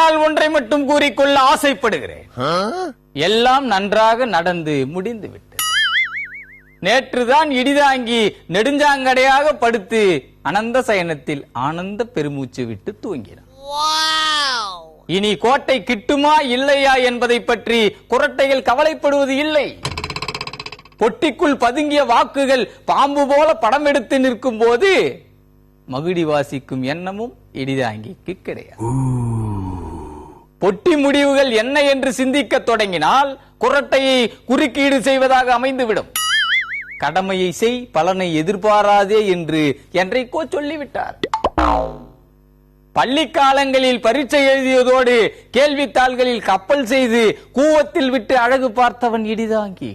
ஆனால் ஒன்றை மட்டும் கூறிக்கொள்ள ஆசைப்படுகிறேன். எல்லாம் நன்றாக நடந்து முடிந்து விட்டது. நேற்றுதான் இடிதாங்கி நெடுஞ்சாங்கடையாக படுத்து அனந்த சயனத்தில் ஆனந்த பெருமூச்சு விட்டு தூங்கினார். இனி கோட்டை கிட்டுமா இல்லையா என்பதை பற்றி குரட்டைகள் கவலைப்படுவது இல்லை. பொட்டிக்குள் பதுங்கிய வாக்குகள் பாம்பு போல படம் எடுத்து நிற்கும் போது மகுடி வாசிக்கும் எண்ணமும் இடிதாங்கிக்கு கிடையாது. பொட்டி முடிவுகள் என்ன என்று சிந்திக்க தொடங்கினால் குரட்டையை குறுக்கீடு செய்வதாக அமைந்துவிடும். கடமையை செய், பலனை எதிர்பாராதே என்று என்றைக்கோ சொல்லிவிட்டார். பள்ளி காலங்களில் பரீட்சை எழுதியதோடு கேள்வித்தாள்களில் கப்பல் செய்து கூவத்தில் விட்டு அழகு பார்த்தவன் இடிதாங்கி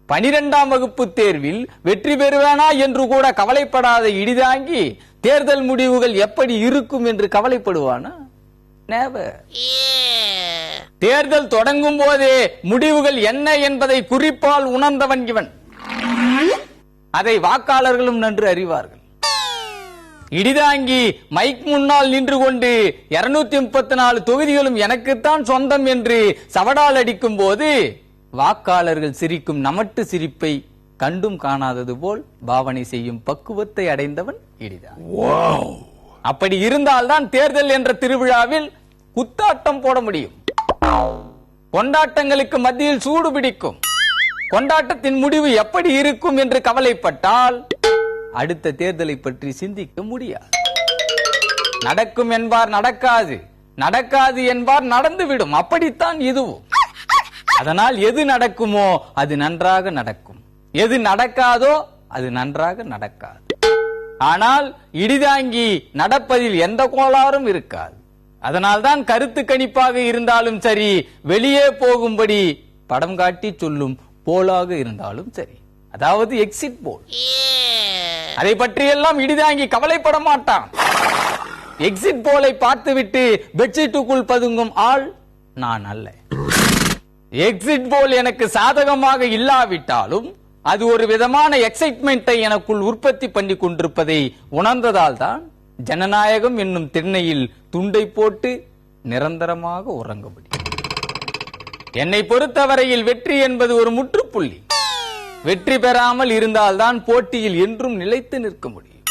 12ஆம் வகுப்பு தேர்வில் வெற்றி பெறுவானா என்று கூட கவலைப்படாத இடிதாங்கி தேர்தல் முடிவுகள் எப்படி இருக்கும் என்று கவலைப்படுவானா? Never. தேர்தல் தொடங்கும் போதே முடிவுகள் என்ன என்பதை குறிப்பால் உணர்ந்தவன் இவன். அதை வாக்காளர்களும் நன்று அறிவார்கள். இடிதாங்கி மைக் முன்னால் நின்று கொண்டு 234 தொகுதிகளும் எனக்குத்தான் சொந்தம் என்று சவடால் அடிக்கும் போது வாக்காளர்கள் சிரிக்கும் நமட்டு சிரிப்பை கண்டும் காணாதது போல் பாவனை செய்யும் பக்குவத்தை அடைந்தவன் இடிதாங்கி. அப்படி இருந்தால்தான் தேர்தல் என்ற திருவிழாவில் குத்தாட்டம் போட முடியும். கொண்டாட்டங்களுக்கு மத்தியில் சூடு பிடிக்கும். கொண்டாட்டத்தின் முடிவு எப்படி இருக்கும் என்று கவலைப்பட்டால் அடுத்த தேர்தலை பற்றி சிந்திக்க முடியாது. நடக்கும் என்பார் நடக்காது, நடக்காது என்பார் நடந்துவிடும். அப்படித்தான் இதுவும். அதனால் எது நடக்குமோ அது நன்றாக நடக்கும், எது நடக்காதோ அது நன்றாக நடக்காது. ஆனால் இடிதாங்கி நடப்பதில் எந்த கோளாறும் இருக்காது. அதனால்தான் கருத்து கணிப்பாக இருந்தாலும் சரி, வெளியே போகும்படி படம் காட்டி சொல்லும் போலாக இருந்தாலும் சரி, அதாவது எக்ஸிட் போல், அதை பற்றியெல்லாம் இடிதாங்கி கவலைப்பட மாட்டான். எக்ஸிட் போலை பார்த்துவிட்டு பெட்ஷீட்டுக்குள் பதுங்கும் ஆள் நான் அல்ல. எக்ஸிட் போல் எனக்கு சாதகமாக இல்லாவிட்டாலும் அது ஒரு விதமான எக்ஸைட்மெண்டை எனக்குள் உற்பத்தி பண்ணி கொண்டிருப்பதை உணர்ந்ததால் தான் ஜனநாயகம் என்னும் திண்ணையில் துண்டை போட்டு நிரந்தரமாக உறங்க முடியும். என்னை பொறுத்தவரையில் வெற்றி என்பது ஒரு முற்றுப்புள்ளி. வெற்றி பெறாமல் இருந்தால்தான் போட்டியில் என்றும் நிலைத்து நிற்க முடியும்.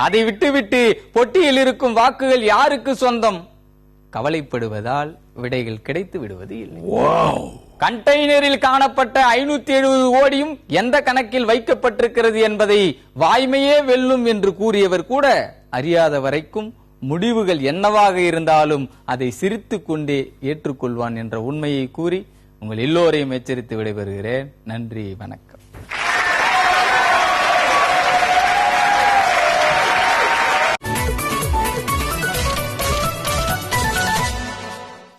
அதை விட்டுவிட்டு போட்டியில் இருக்கும் வாக்குகள் யாருக்கு சொந்தம் கவலைப்படுவதால் விடைகள் கிடைத்து விடுவது இல்லை. கண்டெய்னரில் காணப்பட்ட 570 கோடியும் எந்த கணக்கில் வைக்கப்பட்டிருக்கிறது என்பதை வாய்மையே வெல்லும் என்று கூறியவர் கூட அறியாத வரைக்கும் முடிவுகள் என்னவாக இருந்தாலும் அதை சிரித்துக் கொண்டே ஏற்றுக்கொள்வான் என்ற உண்மையை கூறி உங்கள் எல்லோரையும் எச்சரித்து விடைபெறுகிறேன். நன்றி, வணக்கம்.